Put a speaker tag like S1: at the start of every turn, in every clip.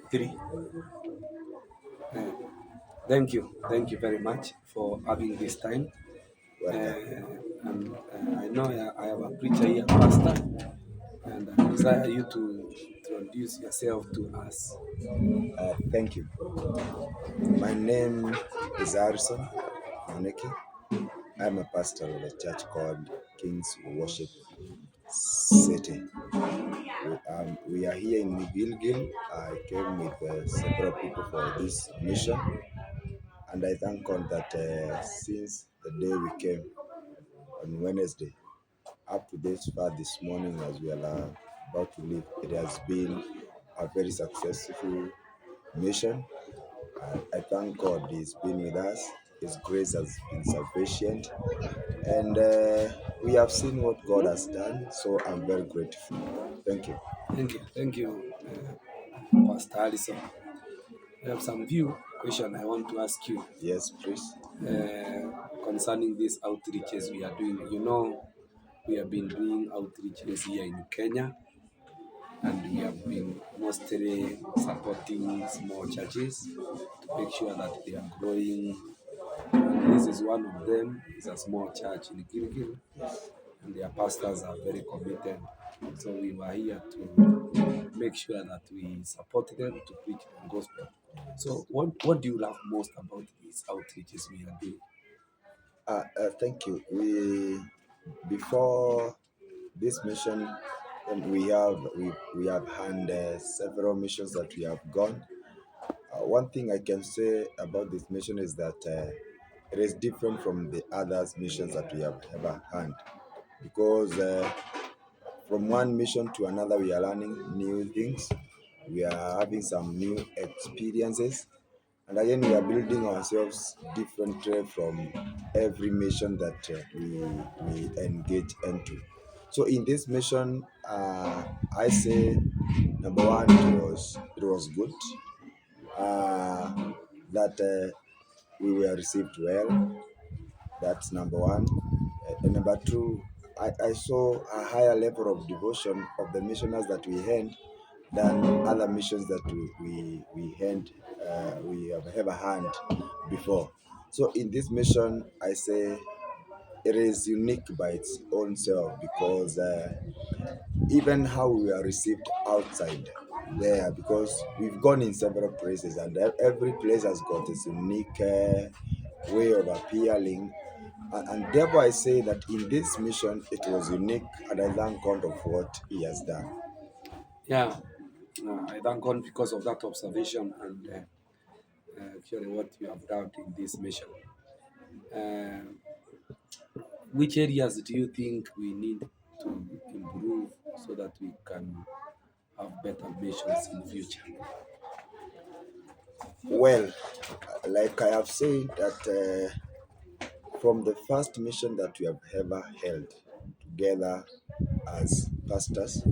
S1: Three. Uh, thank you very much for having this time.
S2: Welcome.
S1: I know I have a preacher here, pastor, and I desire you to introduce yourself to us.
S2: Thank you. My name is Harrison Moneki. I'm a pastor of a church called King's Worship City. We are here in Gilgil. I came with several people for this mission, and I thank God that since the day we came on Wednesday up to this far this morning as we are about to leave, it has been a very successful mission. I thank God He's been with us. His grace has been sufficient. And we have seen what God has done. So I'm very grateful. Thank you.
S1: Thank you, Pastor Allison. I have some few question I want to ask you
S2: Yes, please.
S1: concerning these outreaches we are doing. You know, we have been doing outreaches here in Kenya, and we have been mostly supporting small churches to make sure that they are growing. And this is one of them. It's a small church in Gilgil, and their pastors are very committed. So we were here to make sure that we support them to preach the gospel. So what do you love most about these outreaches we are doing?
S2: Thank you. Before this mission, we have had several missions that we have gone. One thing I can say about this mission is that it is different from the other missions that we have ever had, because from one mission to another, we are learning new things. We are having some new experiences. And again, we are building ourselves differently from every mission that we engage into. So in this mission, I say number one, it was good. That we were received well. That's number one. And number two, I saw a higher level of devotion of the missioners that we had than other missions that we have ever had before. So in this mission, I say it is unique by its own self, because even how we are received outside there, because we've gone in several places, and every place has got its unique way of appearing. And therefore, I say that in this mission, it was unique, and I thank God of what He has done.
S1: Yeah, I thank God because of that observation and actually what you have done in this mission. Uh, which areas do you think we need to improve so that we can have better missions in future?
S2: Well, like I have said, that from the first mission that we have ever held together as pastors,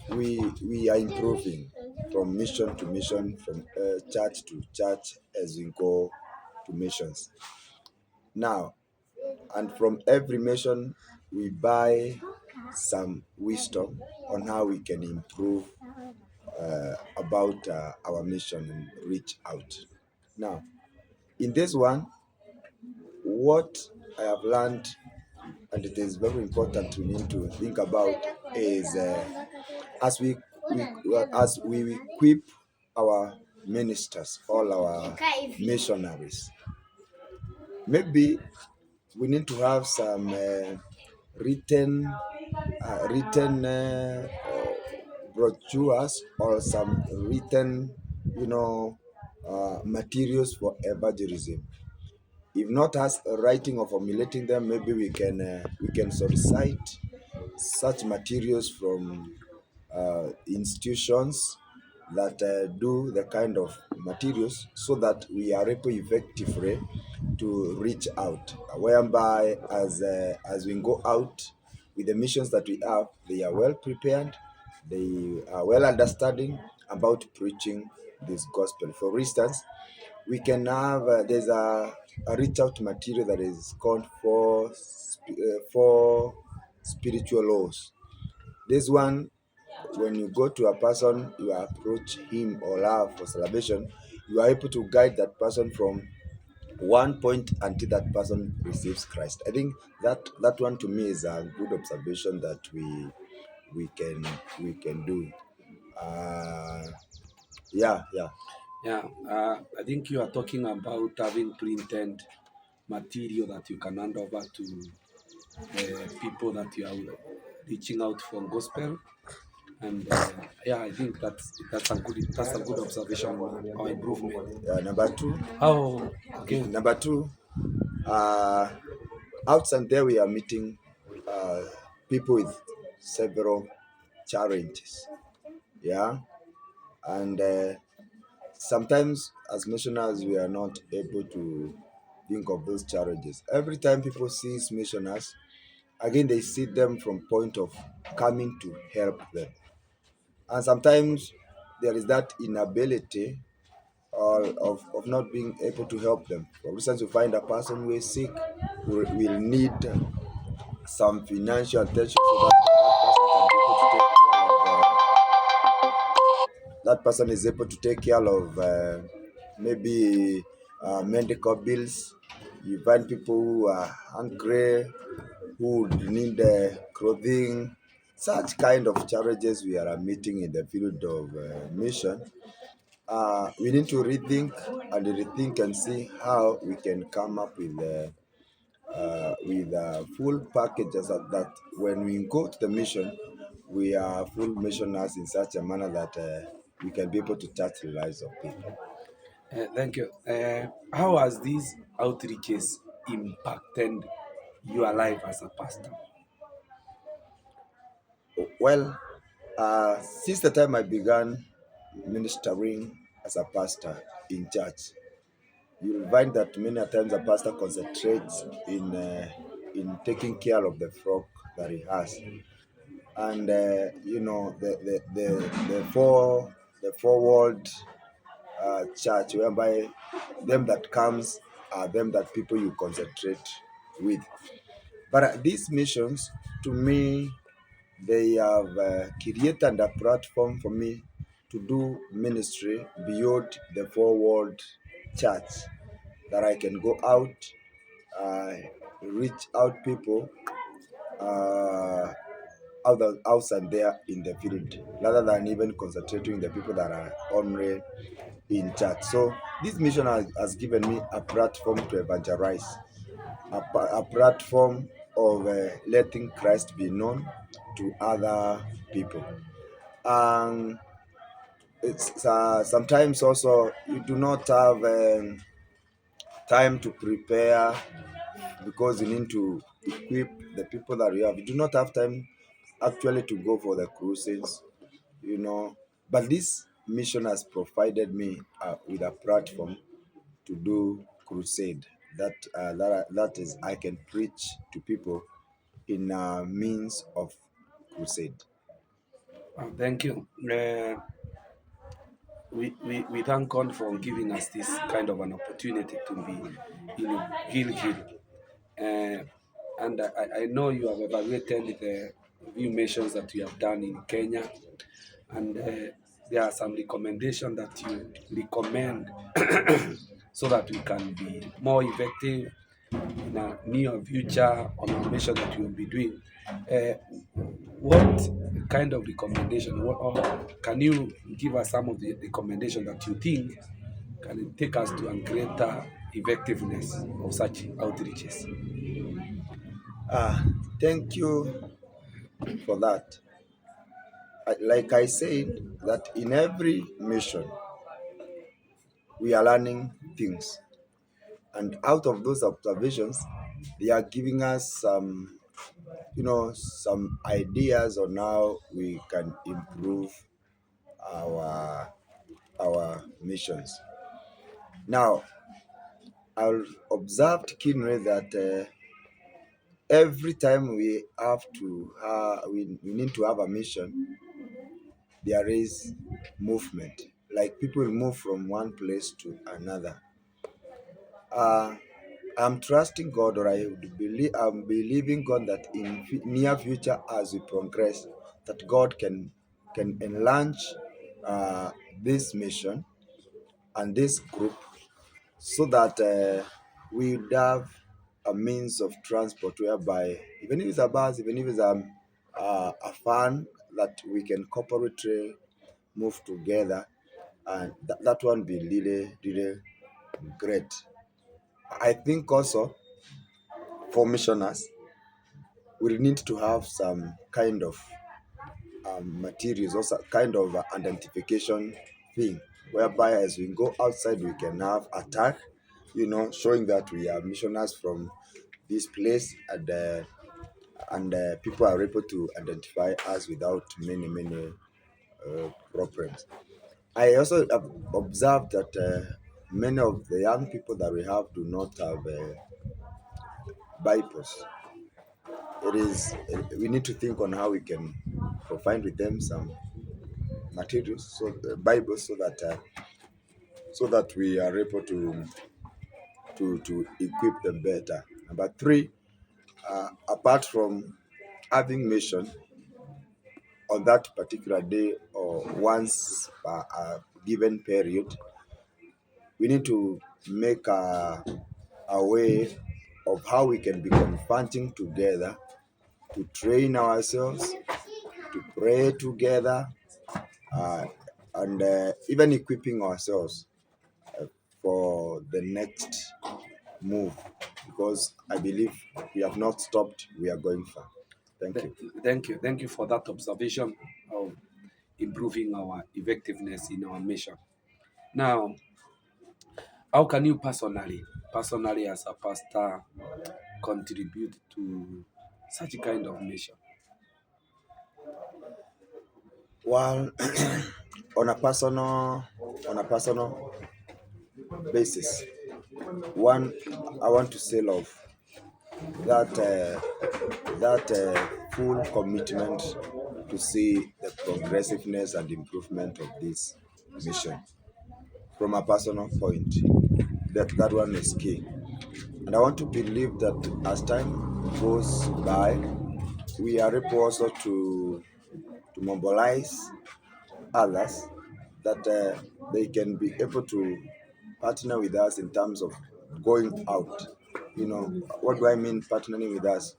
S2: we are improving from mission to mission, from church to church as we go to missions. Now, and from every mission, we buy some wisdom on how we can improve about our mission and reach out. Now, in this one, what I have learned, and it is very important to need to think about, is as we equip our ministers, all our missionaries, maybe we need to have some written brochures, or some written, materials for evangelism. If not us writing or formulating them, maybe we can solicit such materials from institutions that do the kind of materials, so that we are able effectively to reach out, whereby as we go out with the missions that we have, they are well prepared, they are well understanding about preaching this gospel. For instance, we can have there's a reach out material that is called for spiritual laws. This one, when you go to a person, you approach him or her for salvation, you are able to guide that person from one point until that person receives Christ. I think that one to me is a good observation that we can we can do. Uh, yeah, yeah.
S1: Yeah, I think you are talking about having printed material that you can hand over to people that you are reaching out for gospel. And yeah, I think that's a good observation or improvement.
S2: Number two,
S1: Oh, okay.
S2: number two, uh, outside there we are meeting uh, people with several challenges. Yeah, and sometimes as missionaries we are not able to think of those challenges. Every time people see missionaries, again they see them from point of coming to help them, and sometimes there is that inability or of not being able to help them. For instance, you find a person who is sick, will need some financial attention so that person is able to take care of maybe medical bills. You find people who are hungry, who would need clothing, such kind of challenges we are meeting in the field of mission. We need to rethink and see how we can come up with a full packages that when we go to the mission, we are full missioners in such a manner that we can be able to touch the lives of people.
S1: Thank you. How has these outreaches impacted your life as a pastor?
S2: Well, since the time I began ministering as a pastor in church, you'll find that many a times a pastor concentrates in taking care of the flock that he has, and the forward church whereby them that comes are them that people you concentrate with. But these missions, to me, they have created a platform for me to do ministry beyond the forward church, that I can go out, uh, reach out people uh, outside there in the field, rather than even concentrating the people that are only in church. So this mission has given me a platform to evangelize, a platform of letting Christ be known to other people. And it's sometimes also you do not have time to prepare, because you need to equip the people that you have. You do not have time actually to go for the crusades, you know. But this mission has provided me with a platform to do crusade. That is, I can preach to people in a means of crusade.
S1: Thank you. We thank God for giving us this kind of an opportunity to be in Gilgil. Uh, and I know you have evaluated the few missions that you have done in Kenya, and there are some recommendations that you recommend so that we can be more effective in a near future on our mission that we will be doing. Uh, what kind of recommendation, or can you give us some of the recommendation that you think can take us to a greater effectiveness of such outreaches?
S2: Ah, thank you for that. Like I said, that in every mission we are learning things, and out of those observations, they are giving us some ideas on how we can improve our missions. Now, I've observed keenly that every time we need to have a mission, there is movement. Like people move from one place to another. Uh, I'm trusting God, or I'm believing God that in near future, as we progress, that God can can enlarge this mission and this group so that we would have a means of transport whereby even if it's a bus, even if it's a van, that we can corporately move together, and that one be really, really great. I think also for missioners, we need to have some kind of materials, also kind of identification thing, whereby as we go outside, we can have a tag, showing that we are missionaries from this place, and people are able to identify us without many problems. I also have observed that many of the young people that we have do not have Bibles. We need to think on how we can provide with them some materials, so the Bibles, so that we are able to equip them better. Number three, apart from having mission on that particular day or once a given period, we need to make a way of how we can be confronting together, to train ourselves, to pray together, uh, and even equipping ourselves for the next move, because I believe we have not stopped, we are going far. Thank you.
S1: Thank you for that observation of improving our effectiveness in our mission. Now, how can you personally as a pastor, contribute to such a kind of mission?
S2: Well, on a personal basis, one, I want to say love, that full commitment to see the progressiveness and improvement of this mission from a personal point. That one is key. And I want to believe that as time goes by, we are able also to mobilize others, that they can be able to partner with us in terms of going out. What do I mean partnering with us?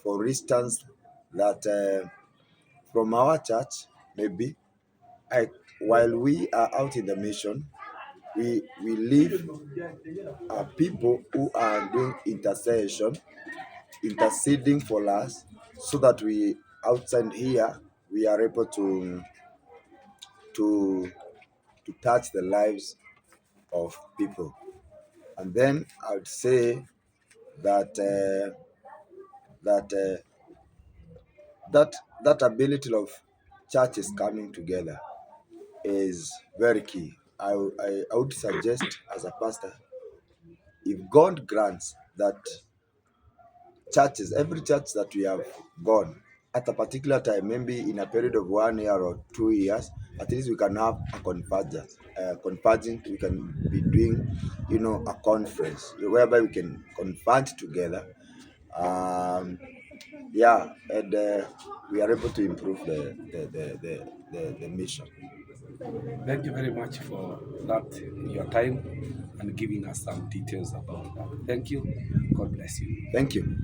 S2: For instance, that from our church, maybe while we are out in the mission, we leave people who are doing interceding for us, so that we outside here, we are able to to touch the lives of people. And then I would say that that that that ability of churches coming together is very key. I would suggest as a pastor, if God grants that churches, every church that we have gone at a particular time, maybe in a period of 1 year or 2 years, at least we can have a convergence. Converging, we can be doing, a conference whereby we can converge together. Yeah, and we are able to improve the mission.
S1: Thank you very much for that, your time, and giving us some details about that. Thank you. God bless you.
S2: Thank you.